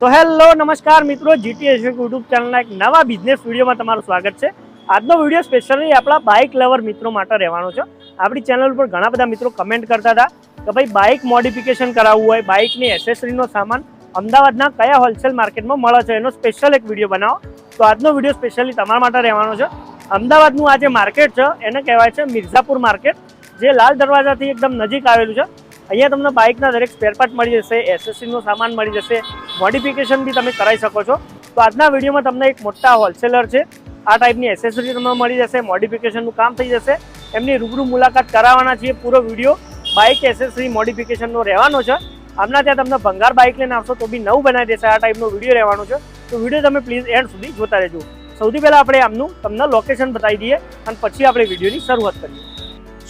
તો હેલો નમસ્કાર મિત્રો, જીટીએસ યુટ્યુબ ચેનલના એક નવા બિઝનેસ વિડીયોમાં તમારું સ્વાગત છે। આજનો વિડીયો સ્પેશિયલી આપણા બાઇક લવર મિત્રો માટે રહેવાનો છે। આપણી ચેનલ પર ઘણા બધા મિત્રો કમેન્ટ કરતા હતા કે ભાઈ બાઇક મોડિફિકેશન કરાવવું હોય, બાઇકની એસેસરીનો સામાન અમદાવાદના કયા હોલસેલ માર્કેટમાં મળે છે એનો સ્પેશિયલ એક વિડીયો બનાવો। તો આજનો વિડીયો સ્પેશિયલી તમારા માટે રહેવાનો છે। અમદાવાદનું આ જે માર્કેટ છે એને કહેવાય છે મિર્ઝાપુર માર્કેટ, જે લાલ દરવાજાથી એકદમ નજીક આવેલું છે। અહીંયા તમને બાઇકના દરેક સ્પેર પાર્ટ મળી જશે, એસેસરીનો સામાન મળી જશે, મોડિફિકેશન બી તમે કરાવી શકો છો। તો આજના વિડીયોમાં તમને એક મોટા હોલસેલર છે, આ ટાઈપની એસેસરી તમને મળી જશે, મોડિફિકેશનનું કામ થઈ જશે। એમની રૂબરૂ મુલાકાત કરાવવાના છીએ। પૂરો વિડીયો બાઇક એસેસરી મોડિફિકેશનનો રહેવાનો છે। આમના ત્યાં તમને ભંગાર બાઇક લઈને આવશો તો બી નવું બનાવી દેશે, આ ટાઈપનો વિડીયો રહેવાનો છે। તો વિડીયો તમે પ્લીઝ એન્ડ સુધી જોતા રહેજો। સૌથી પહેલાં આપણે આમનું તમને લોકેશન બતાવી દઈએ અને પછી આપણે વિડીયોની શરૂઆત કરીએ।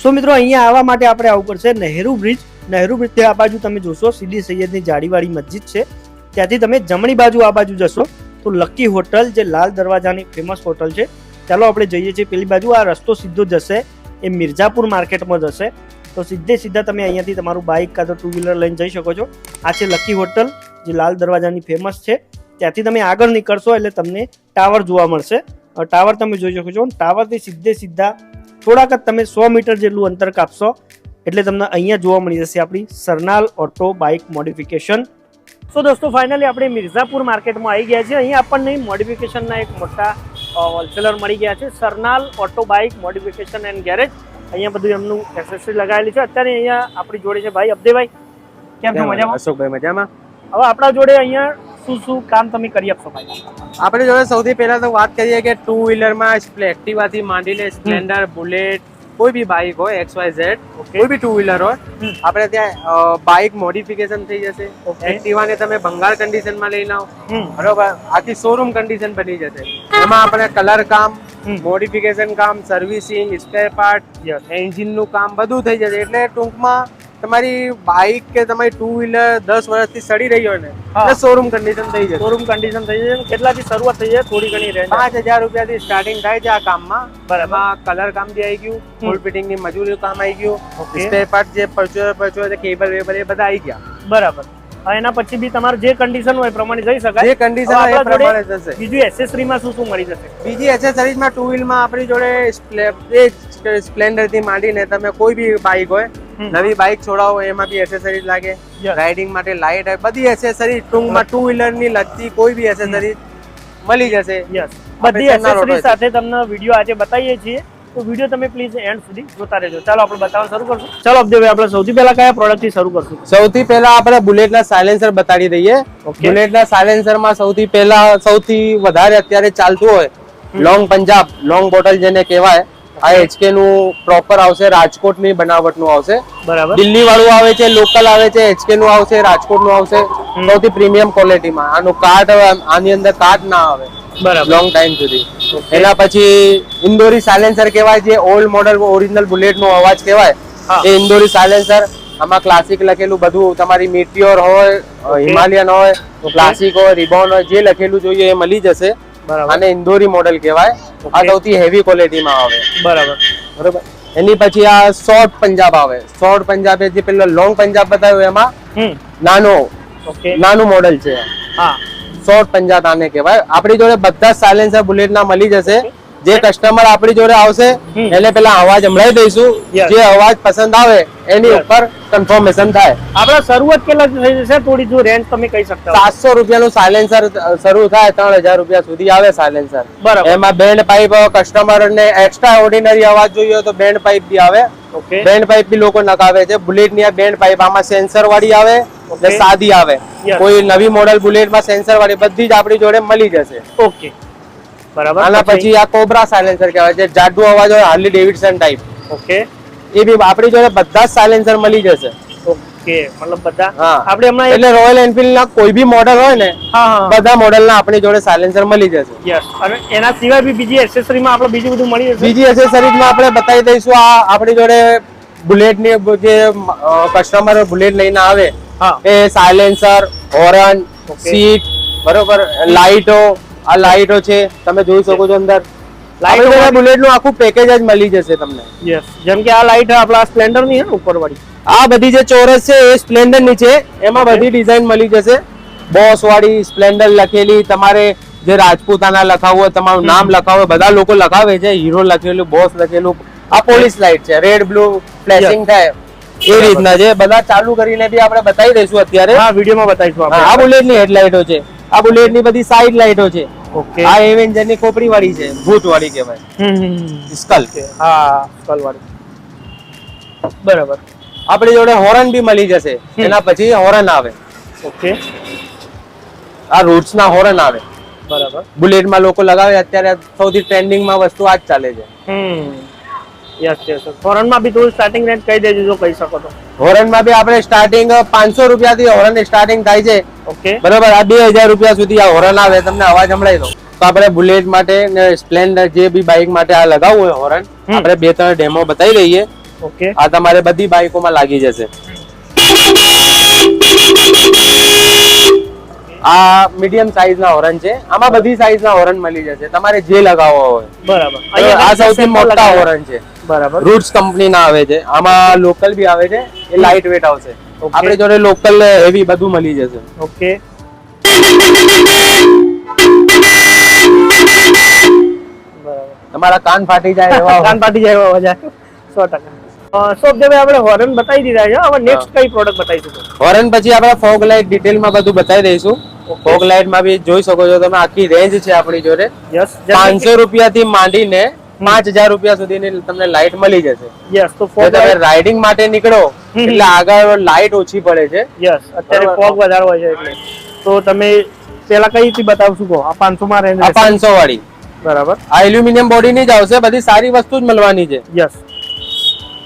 સો મિત્રો, અહીંયા આવવા માટે આપણે આવવું પડશે નહેરુ બ્રિજ। નહેરુ બ્રિજ આ બાજુ તમે જોશો સીદી સૈયદની જાળીવાળી મસ્જિદ છે, ત્યાંથી તમે જમણી બાજુ આ બાજુ જશો તો લકી હોટલ, જે લાલ દરવાજાની ફેમસ હોટલ છે, ચાલો આપણે જઈએ છીએ પેલી બાજુ। આ રસ્તો સીધો જશે એ મિર્ઝાપુર માર્કેટમાં જશે, તો સીધા તમે અહીંયાથી તમારું બાઇક કાં તો ટુ વ્હીલર લઈને જઈ શકો છો। આ છે લકી હોટલ, જે લાલ દરવાજાની ફેમસ છે। ત્યાંથી તમે આગળ નીકળશો એટલે તમને ટાવર જોવા મળશે। ટાવર તમે જોઈ શકો છો। ટાવરથી સીધા થોડાક જ તમે 100 મીટર જેટલું અંતર કાપશો એટલે તમને અહીંયા જોવા મળી જશે આપણી સરનાલ ઓટો બાઇક મોડિફિકેશન। સો દોસ્તો, ફાઇનલી આપણે મિર્ઝાપુર માર્કેટમાં આવી ગયા છીએ। અહીંયા આપણને મોડિફિકેશનના એક મોટા હોલસેલર મળી ગયા છે, Sarnal auto bike modification and garage. અહીંયા બધું એમનું એસેસરી લગાવેલી છે। અત્યારે અહીંયા આપણી જોડે છે ભાઈ અબ્દેભાઈ। કેમ છો? મજામાં? અશોકભાઈ મજામાં। હવે આપણા જોડે અહીંયા શું કામ તમે કરી આપશો ભાઈ? આપણી જોડે સૌથી પહેલા તો વાત કરીએ કે ટુ વ્હીલરમાં એક્ટિવાથી માંડીને સ્પ્લેન્ડર, બુલેટ, કોઈ બી બાઇક હોય XYZ, કોઈ બી ટુ વ્હીલર હોય, આપણે ત્યાં બાઇક મોડિફિકેશન થઈ જશે। એક્ટિવાને તમે ભંગાર કન્ડિશનમાં લઈને આવો, બરોબર, આખી શોરૂમ કન્ડિશન બની જશે। એમાં આપણે કલર કામ, મોડિફિકેશન કામ, સર્વિસિંગ, સ્પેર પાર્ટ, એન્જિનનું કામ બધું થઈ જશે। એટલે ટૂંકમાં તમારી બાઇક કે તમારી ટુ વ્હીલર 10 વર્ષથી સડી રહી હોય ને એટલે શોરૂમ કન્ડિશન થઈ જશે। શોરૂમ કન્ડિશન થઈ જશે। કેટલાથી શરૂઆત થઈ જાય? થોડી ઘણી રેન્જ 5000 રૂપિયાથી સ્ટાર્ટિંગ થાય છે આ કામમાં। એમાં કલર કામ બી આવી ગયું, ફૂલ ફિટિંગ ની મજૂરી કામ આવી ગયું, સ્પેર પાર્ટ જે પરચો કેબલ વેબલ એ બધા આવી ગયા, બરાબર। એના પછી બી તમારે જે કન્ડિશન હોય એ પ્રમાણે જઈ શકાય। જે કન્ડિશન એ પ્રમાણે જશે। બીજું એસેસરીમાં શું મળી જશે? બીજી એસેસરીઝમાં ટુ વ્હીલમાં આપણી જોડે સ્પ્લેન્ડર થી માંડીને તમે કોઈ બી બાઇક હોય, નવી બાઇક છોડાવો એમાં બી એસેસરીઝ લાગે, રાઇડિંગ માટે લાઇટ, બધી એસેસરી ટૂંકમાં ટુ વ્હીલર ની લગતી કોઈ બી એસેસરી મળી જશે। બધી એસેસરી સાથે તમને વિડીયો આજે બતાવીએ છીએ, તો વિડીયો તમે પ્લીઝ એન્ડ સુધી જોતા રહેજો। ચાલો આપણે બતાવવાનું શરૂ કરશું। ચાલો અબ્દેભાઈ, આપણે સૌથી પહેલા કયા પ્રોડક્ટ થી શરૂ કરશું? સૌથી પહેલા આપણે બુલેટના સાયલેન્સર બતાડી દઈએ। બુલેટના સાયલેન્સરમાં સૌથી વધારે અત્યારે ચાલતું હોય લોંગ પંજાબ, લોંગ બોટલ જેને કહેવાય, આ HK નું પ્રોપર આવશે, રાજકોટ ની બનાવટ નું આવશે, બરાબર। દિલ્હી વાળું આવે છે, લોકલ આવે છે, HK નું આવશે, રાજકોટ નું આવશે, સૌથી પ્રીમિયમ ક્વોલિટીમાં। આનું કાર્ડ, આની અંદર કાર્ડ ના આવે, બરાબર, લોંગ ટાઈમ સુધી। એના પછી ઇન્દોરી સાયલેન્સર કહેવાય, જે ઓલ્ડ મોડલ ઓરિજિનલ બુલેટ નો અવાજ કહેવાય, એ ઇન્દોરી સાયલેન્સર। આમાં ક્લાસિક લખેલું બધું, તમારી મીટિયોર હોય, હિમાલયન હોય, ક્લાસિક હોય, રિબોન હોય, જે લખેલું જોઈએ એ મળી જશે। આને ઇન્દોરી મોડેલ કહેવાય। આ સૌથી હેવી ક્વોલિટીમાં આવે, બરાબર। એની પછી આ શોર્ટ પંજાબ આવે। શોર્ટ પંજાબ જે પેલો લોંગ પંજાબ બતાવ્યો એમાં નાનું મોડેલ છે, શોર્ટ પંજાબ આને કહેવાય। આપણી જોડે બધા સાયલેન્સર બુલેટના મળી જશે। જે કસ્ટમર આપણી જોડે આવશે એને પેલા અવાજ સંભળાવી દઈશું, જે અવાજ પસંદ આવે એની ઉપર કન્ફર્મેશન થાય। આપણે શરૂઆત કેટલા થઈ જશે? થોડી જો રેન્જ તમે કહી શકતા? 700 રૂપિયાનું સાયલેન્સર શરૂ થાય, 3000 રૂપિયા સુધી આવે સાયલેન્સર। બરાબર। એમાં બેન્ડ પાઇપ, કસ્ટમર ને એક્સ્ટ્રા ઓર્ડિનરી અવાજ જોઈએ તો બેન્ડ પાઇપ બી આવે। બેન્ડ પાઇપ બી લોકો નખાવે છે। બુલેટ ની આ બેન્ડ પાઇપ આમાં સેન્સર વાળી આવે ને સાદી આવે। કોઈ નવી મોડેલ બુલેટમાં સેન્સર વાળી બધી જ આપણી જોડે મળી જશે। ઓકે, બરાબર। આના પછી આ કોબ્રા સાયલેન્સર કહેવાય, જે જાડુ અવાજ હોય, હાર્લી ડેવિડસન ટાઈપ, ઓકે, એ બી આપણી જોડે બધા જ સાયલેન્સર મળી જશે। ઓકે, મતલબ બધા આપણે હમણાં એટલે રોયલ એનફિલ્ડ ના કોઈ બી મોડેલ હોય ને, બધા મોડેલ ના આપણી જોડે સાયલેન્સર મળી જશે। યસ, અને એના સિવાય બી બીજી એસેસરીમાં આપણે બીજું બધું મળી જશે? બીજી એસેસરીઝમાં આપણે બતાવી દઈશું। આ આપણી જોડે બુલેટ ની જે કસ્ટમર બુલેટ લઈને આવે એ સાયલેન્સર, હોર્ન, સીટ, બરોબર, લાઇટો, આ લાઇટો છે તમે જોઈ શકો છો અંદર। લાઇટ બુલેટ નું આખું પેકેજ જ મળી જશે તમને। યસ, જેમ કે આ લાઇટ આપણા સ્પ્લેન્ડર ની છે ઉપર વાળી, આ બધી જે ચોરસ છે એ સ્પ્લેન્ડર ની છે, એમાં બધી ડિઝાઇન મળી જશે। બોસ વાળી સ્પ્લેન્ડર લખેલી, તમારે જે રાજપૂતાના લખાવું હોય, તમારું નામ લખાવું હોય, બધા લોકો લખાવે છે, હીરો લખેલું, બોસ લખેલું. આ પોલીસ લાઇટ છે, રેડ બ્લુ ફ્લેશિંગ થાય એ રીતના છે. બધા ચાલુ કરીને બી આપણે બતાવી દઈશું અત્યારે. હા, વિડીયોમાં બતાવીશું આપણે. આ બુલેટ ની હેડલાઇટો છે, આ બુલેટ ની બધી સાઈડ લાઇટો છે. ઓકે. આ એવેન્જર ની ખોપરી વાળી છે, ભૂત વાળી કહેવાય, સ્કલ. હા, સ્કલ વાળી. બરાબર. આપણી જોડે હોરન બી મળી જશે, એના પછી હોરન આવે. ઓકે. આ રૂટ્સ ના હોરન આવે. બરાબર. બુલેટમાં લોકો લગાવે, અત્યારે સૌથી ટ્રેન્ડિંગમાં વસ્તુ આ જ ચાલે છે. Yes yes. હોરનમાં બી થોડું સ્ટાર્ટિંગ રેન્જ કહી દેજો જો કહી શકો તો. હોરનમાં બી આપણે સ્ટાર્ટિંગ 500 રૂપિયાથી હોરન સ્ટાર્ટિંગ થાય છે. ઓકે. બરાબર. આ 2000 રૂપિયા સુધી આ હોરન આવે. તમને અવાજ સંભળાય દો તો આપણે બુલેટ માટે ને સ્પ્લેન્ડર જે બી બાઇક માટે આ લગાવવું હોય હોરન, આપણે 2-3 ડેમો બતાવી દઈએ. ઓકે. આ તમારે બધી બાઇકોમાં લાગી જશે. આ મીડિયમ સાઈઝ ના હોરન છે, આમાં બધી સાઈઝ ના હોરન મળી જશે, તમારે જે લગાવવો હોય. બરાબર. આ સૌથી મોટા હોરન છે. બરાબર. રૂટ્સ કંપની ના આવે છે. આમાં લોકલ બી આવે છે, એ લાઇટ વેટ આવશે. આપણી જોડે લોકલ હેવી બધું મળી જશે. ઓકે. બરાબર. તમારા કાન ફાટી જાય એવા કાન ફાટી જાય એવા અવાજ આવે. 100%. સો ભાઈ આપણે હોરન બતાવી દીધા છે. હવે નેક્સ્ટ કઈ પ્રોડક્ટ બતાવીશું? હોરન પછી આપણે ફોગ લાઇટ ડિટેલમાં બધું બતાવી દઈશું. ફોગ લાઇટ માં બી જોઈ શકો છો તમે, આખી રેન્જ છે આપણી જોડે. યસ. 500 રૂપિયાથી માંડીને 5000 રૂપિયા સુધીની તમને લાઇટ મળી જશે. યસ. તો જો તમે રાઇડિંગ માટે નીકળો એટલે આગળ લાઇટ ઓછી પડે છે. યસ. અત્યારે ફોગ વધારે હોય છે એટલે. તો તમે પેલા કઈ થી બતાવશું કહો? આ 500 માં રેન્જ. આ 500 વાળી. બરાબર. આ એલ્યુમિનિયમ બોડી ની જ આવશે, બધી સારી વસ્તુ જ મળવાની છે. યસ.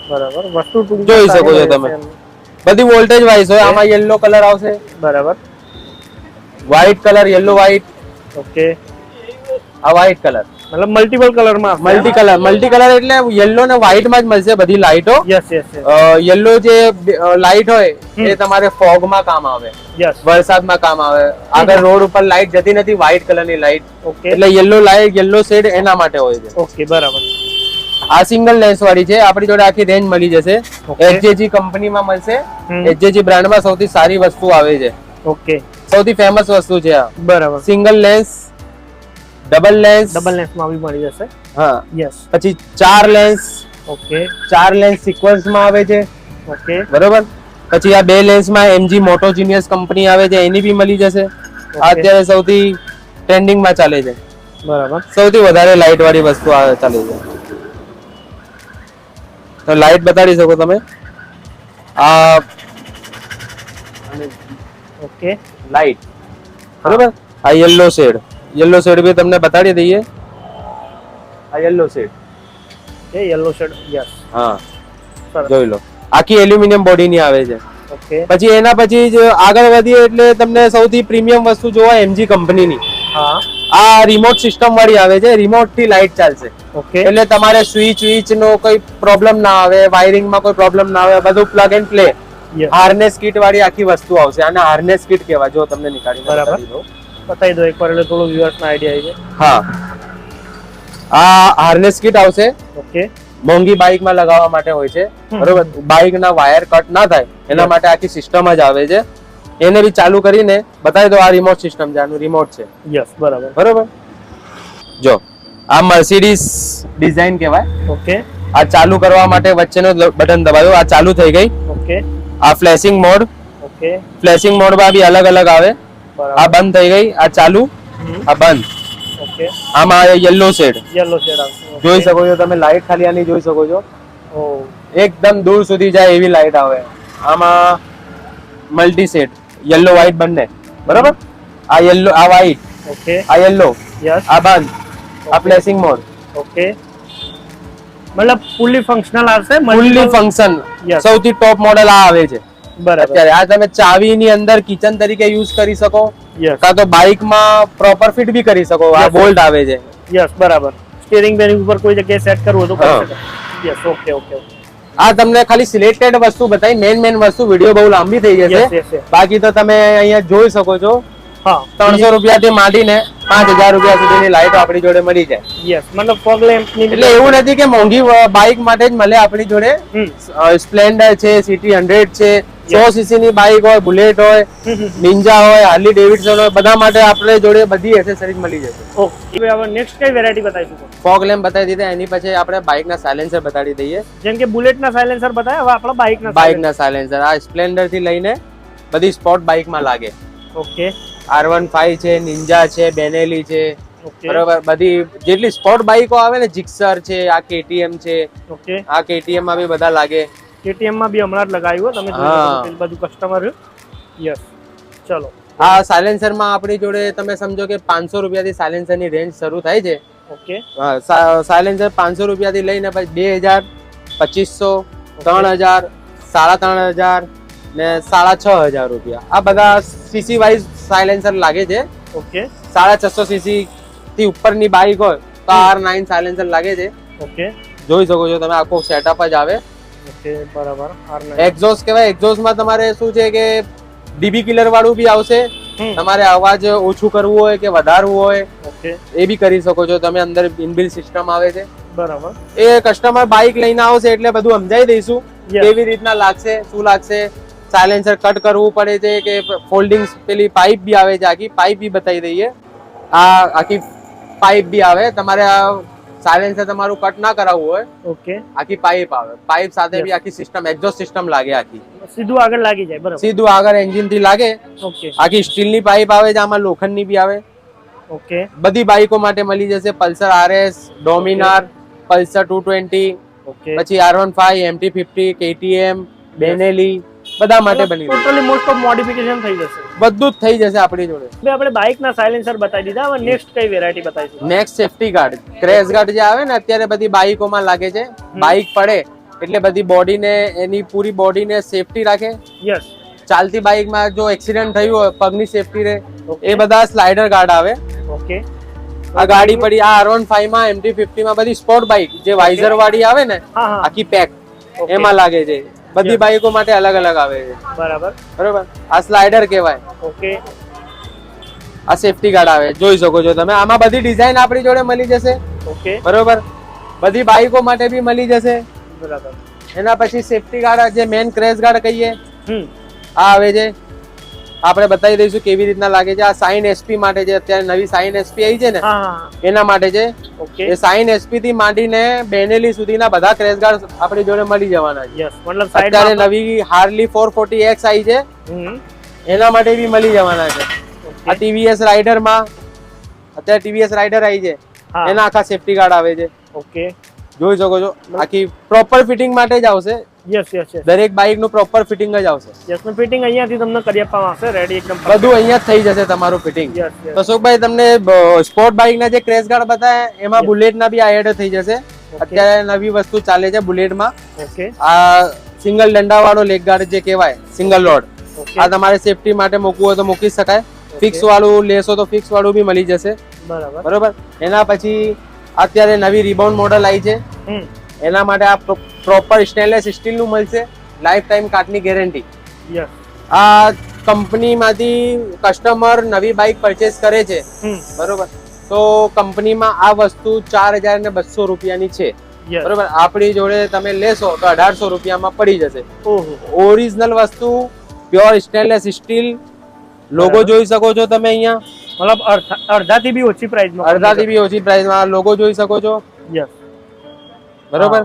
બરાબર. વસ્તુ જોઈ શકો છો તમે, બધી વોલ્ટેજ વાઇઝ હોય. આમાં યલો કલર આવશે. બરાબર. White colour, yellow white. Okay. આ વ્હાઇટ કલર મતલબ મલ્ટીપલ કલર માં. મલ્ટી કલર એટલે યલો ને વ્હાઇટ માં જ મળશે બધી લાઇટો. Yes yes. યલો જે લાઇટ હોય એ તમારે ફોગ માં કામ આવે, યસ. વરસાદમાં કામ આવે. આગળ રોડ ઉપર લાઇટ જતી નથી, વ્હાઇટ કલર ની લાઇટ, ઓકે. એટલે યલો લાઇટ, યલો શેડ એના માટે હોય છે. ઓકે. બરાબર. આ સિંગલ લેન્સ વાળી છે, આપણી જોડે આખી રેન્જ મળી જશે. HJG કંપનીમાં મળશે. HJG બ્રાન્ડમાં સૌથી સારી વસ્તુ આવે છે. ઓકે. સૌથી ફેમસ વસ્તુ છે આ. બરાબર. સિંગલ લેન્સ, ડબલ લેન્સ માં બી મળી જશે. હા. યસ. પછી 4 લેન્સ. ઓકે. 4 લેન્સ સિક્વન્સ માં આવે છે. ઓકે. બરોબર. પછી આ 2 લેન્સ માં MG મોટો જીનિયસ કંપની આવે છે, એની બી મળી જશે. આ અત્યારે સૌથી ટ્રેન્ડિંગ માં ચાલે છે. બરાબર. સૌથી વધારે લાઇટ વાળી વસ્તુ ચાલે છે. તો લાઇટ બતાડી શકો તમે. આ ઓકે. લાઇટ બરોબર. આ યલો શેડ બી તમને બતાડી દઈએ. આ યલો શેડ, એ યલો શેડ. યસ. હા, સરસ. જોઈ લો. આખી એલ્યુમિનિયમ બોડી ની આવે છે. ઓકે. પછી એના પછી જ આગળ વધીએ એટલે તમને સૌથી પ્રીમિયમ વસ્તુ જોવા MG કંપનીની. હા. આ રિમોટ સિસ્ટમ વાળી આવે છે, રિમોટ થી લાઇટ ચાલશે. ઓકે. એટલે તમારે સ્વિચ નો કોઈ પ્રોબ્લેમ ના આવે, વાયરિંગ માં કોઈ પ્રોબ્લેમ ના આવે, બધું plug and play. Harness kit વાળી આખી વસ્તુ આવશે. આને હાર્નેસ કિટ કહેવાય. જો તમને નીકાળી બરાબર બતાવી દો એકવાર, એટલે થોડું વ્યુઅર્સ ને આઈડિયા આવી હા, જાય. આ હાર્નેસ કિટ આવશે. ઓકે. મોંઘી બાઇક માં લગાવવા માટે હોય છે. બરોબર. બાઇક ના વાયર કટ ના થાય એના માટે આખી સિસ્ટમ જ આવે છે. એને બી ચાલુ કરીને બતાવી દો. આ રિમોટ સિસ્ટમ છે, આનું રિમોટ છે. યસ. બરાબર. બરોબર. જો આ મર્સિડીઝ ડિઝાઇન કહેવાય. ઓકે. આ ચાલુ કરવા માટે વચ્ચેનો બટન દબાવ્યો, આ ચાલુ થઈ ગઈ. ઓકે. આ flashing mode. Okay. Flashing mode માં બી અલગ અલગ આવે. આ બંધ થઈ ગઈ, આ ચાલુ, આ બંધ. ઓકે. આમાં યલો શેડ આવશે. જોઈ શકો છો તમે. લાઇટ ખાલી આની જોઈ શકો છો. ઓ, એકદમ દૂર સુધી જાય એવી લાઇટ આવે. આમાં મલ્ટી શેડ, યલો વ્હાઇટ બંને. બરાબર. આ યલો, આ વ્હાઇટ. ઓકે. આ યલો. યસ. આ બંધ. આ ફ્લેશિંગ મોડ. ઓકે. મતલબ ફૂલી ફંક્શનલ આવશે. ફૂલી ફંક્શન. સૌથી ટોપ મોડેલ આ આવે છે. બરાબર. અત્યારે આ તમે ચાવી ની અંદર કિચન તરીકે યુઝ કરી શકો, કાં તો બાઇક માં પ્રોપર ફિટ બી કરી શકો. આ બોલ્ટ આવે છે. યસ. બરાબર. સ્ટીયરિંગ બેરિંગ ઉપર કોઈ જગ્યાએ સેટ કરવું તો કરી શકો. યસ. ઓકે. ઓકે. આ તમને ખાલી સિલેક્ટેડ વસ્તુ બતાવી. મેન વસ્તુ. વિડીયો બહુ લાંબી થઈ જશે. બાકી તો તમે અહીંયા જોઈ શકો છો. હા. 300 રૂપિયાથી માંડીને 5000 રૂપિયા સુધીની લાઇટો આપણી જોડે મળી જાય. યસ. મતલબ ફોગ લેમ્પ ની. એટલે એવું નથી કે મોંઘી બાઇક માટે જ મળે આપણી જોડે. સ્પ્લેન્ડર છે, સિટી 100 છે, 100cc ની બાઇક હોય, બુલેટ હોય, નિંજા હોય, હાર્લી ડેવિડસન હોય, બધા માટે આપણે જોડે બધી એસેસરીઝ મળી જશે. ઓકે હવે નેક્સ્ટ કઈ વેરાયટી બતાવીશું? ફોગ લેમ્પ બતાવી દીધા, એની પછી આપણે બાઇક ના સાયલેન્સર બતાવી દઈએ. જેમ કે બુલેટ ના સાયલેન્સર બતાવ્યા, હવે આપણા બાઇક ના સાયલેન્સર આ સ્પ્લેન્ડર થી લઈને બધી સ્પોર્ટ બાઇક માં લાગે. ઓકે R15 છે, નિંજા છે, બેનેલી છે, બરોબર. બધી જેટલી સ્પોર્ટ બાઇકો આવે ને, જીક્સર છે, આ KTM છે, ઓકે આ KTM માં બી બધા લાગે. KTM માં બી હમણાં જ લગાવ્યું તમે જોઈ બધું કસ્ટમર. યસ ચલો આ સાયલેન્સર માં આપણી જોડે તમે સમજો કે 500 રૂપિયાથી સાયલેન્સર ની રેન્જ શરૂ થાય છે. ઓકે સાયલેન્સર 500 રૂપિયાથી લઈને પછી 2000, 2500, 3000, 3500 ને 6500 રૂપિયા, આ બધા સીસી વાઇઝ સાયલેન્સર લાગે છે. ઓકે 650cc થી ઉપરની બાઇક હોય તો R9 સાયલેન્સર લાગે છે. ઓકે જોઈ શકો છો તમે, આખો સેટઅપ જ આવે. ઓકે બરાબર. એક્ઝોસ્ટ કહેવાય. એક્ઝોસ્ટ માં તમારે શું છે કે ડીબી કિલર વાળું બી આવશે. તમારે અવાજ ઓછું કરવું હોય કે વધારવું હોય, ઓકે એ બી કરી શકો છો તમે. અંદર ઇનબિલ્ટ સિસ્ટમ આવે છે. બરાબર. એ કસ્ટમર બાઇક લઈને આવશે એટલે બધું સમજાવી દઈશું કેવી રીતના લાગશે, શું લાગશે. સાયલેન્સર કટ કરવું પડે છે કે ફોલ્ડિંગ, પેલી પાઇપ બી આવે છે, આખી પાઇપ બી બતાવી દઈએ. આ આખી પાઇપ બી આવે. તમારે સાયલેન્સર તમારું કટ ના કરાવવું હોય, ઓકે આખી પાઇપ આવે. પાઇપ સાથે બી આખી સિસ્ટમ, એક્ઝોસ્ટ સિસ્ટમ લાગે. આખી સીધું આગળ લાગી જાય. બરાબર, સીધું આગળ એન્જિન થી લાગે. ઓકે આખી સ્ટીલ ની પાઇપ આવે છે, આમાં લોખંડ ની બી આવે. ઓકે બધી બાઇકો માટે મળી જશે. પલ્સર RS, ડોમિનાર, પલ્સર 220, ઓકે પછી R15, MT50, KTM, બેનેલી, બધા માટે બની જશે. ટોટલી મોસ્ટ ઓફ મોડિફિકેશન થઈ જશે. બધું જ થઈ જશે આપણી જોડે. હવે આપણે બાઇક ના સાયલેન્સર બતાવી દીધા. હવે નેક્સ્ટ કઈ વેરાયટી બતાવીશું? Next safety guard, crash guard જે આવે ને અત્યારે બધી બાઇકોમાં લાગે છે. બાઇક પડે એટલે બધી બોડીને, એની પૂરી બોડીને સેફ્ટી રાખે. યસ. ચાલતી બાઇકમાં જો એક્સિડન્ટ થયું હોય, પગની સેફ્ટી રહે, એ બધા સ્લાઇડર ગાર્ડ આવે. ઓકે આ ગાડી પડી, આ R15 માં, MT50 માં બધી સ્પોર્ટ બાઇક જે વાઇઝર વાળી આવે ને, હા હા આખી પેક, એમાં લાગે છે. બધી બાઇકો માટે અલગ અલગ આવે છે. બરાબર. બરોબર. આ સ્લાઇડર કહેવાય. ઓકે આ સેફ્ટી ગાર્ડ આવે, જોઈ શકો છો તમે. આમાં બધી ડિઝાઇન આપણી જોડે મળી જશે. ઓકે બરોબર. બધી બાઇકો માટે બી મળી જશે. બરાબર. એના પછી સેફ્ટી ગાર્ડ જે મેન ક્રેશ ગાર્ડ કહીએ, આ આવે છે. આપણે બતાવી દઈશું કેવી રીતના લાગે છે. આ સાઇન SP માટે છે. અત્યારે નવી સાઇન SP આવી છે ને, એના માટે છે. ઓકે એ સાઇન SP થી માંડીને બેનેલી સુધીના બધા ક્રેશ ગાર્ડ આપણી જોડે મળી જવાના છે. યસ, મતલબ સાઈડ અત્યારે નવી હાર્લી 440X આવી છે, એના માટે બી મળી જવાના છે. આ TVS રાઇડર માં, અત્યારે TVS રાઇડર આવી છે, એના આખા સેફ્ટી ગાર્ડ આવે છે. ઓકે જોઈ શકો છો. આખી પ્રોપર ફિટિંગ માટે જ આવશે. Yes yes yes. દરેક બાઇક નું પ્રોપર ફિટિંગ જ આવશે. યસ, નું ફિટિંગ અહીંયાથી તમને કરી આપવામાં આવશે. રેડી એકદમ બધું અહીંયા જ થઈ જશે તમારું ફિટિંગ. Yes yes. તો સુખભાઈ તમને સ્પોર્ટ બાઇક ના જે ક્રેશ ગાર્ડ બતાવ્યા, એમાં બુલેટ ના બી આ એડ થઈ જશે. અત્યારે નવી વસ્તુ ચાલે છે બુલેટ માં. ઓકે આ સિંગલ ડંડા વાળો લેગ ગાર્ડ જે કહેવાય, સિંગલ લોડ. આ તમારે સેફટી માટે મૂકવું હોય તો મૂકી શકાય. ફિક્સ વાળું લેશો તો ફિક્સ વાળું બી મળી જશે. બરાબર. બરોબર. એના પછી અત્યારે નવી રિબાઉન્ડ મોડલ આવી છે, એના માટે આ પ્રોપર સ્ટેનલેસ સ્ટીલ નું મળશે. લાઈફ ટાઈમ કાટની ગેરંટી. યસ. આ કંપનીમાંથી કસ્ટમર નવી બાઇક પરચેસ કરે છે, બરોબર, તો કંપનીમાં આ વસ્તુ 4200 રૂપિયાની છે. બરોબર. આપણી જોડે તમે લેશો તો 1800 રૂપિયામાં પડી જશે. ઓરિજિનલ વસ્તુ, પ્યોર સ્ટેનલેસ સ્ટીલ. લોગો જોઈ શકો છો તમે અહીંયા. મતલબ અડધાથી બી ઓછી પ્રાઇસમાં. અડધાથી બી ઓછી પ્રાઇસમાં લોગો જોઈ શકો છો. યસ. બરોબર.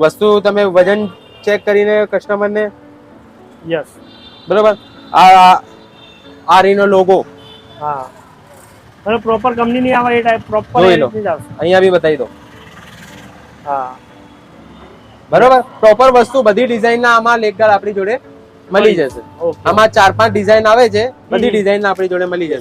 વસ્તુ તમે વજન ચેક કરીને કસ્ટમરને. યસ. બરોબર. આ રીનો લોગો. હા, અને પ્રોપર કંપની ની આવે એ ટાઈપ પ્રોપર જોઈ લો. અહીંયા બી બતાવી દો. હા, બરોબર. પ્રોપર વસ્તુ બધી ડિઝાઇન ના આમાં લેગ ગાર્ડ આપણી જોડે મળી જશે. આમાં 4-5 ડિઝાઇન આવે છે, બધી ડિઝાઇન આપણી જોડે મળી જશે.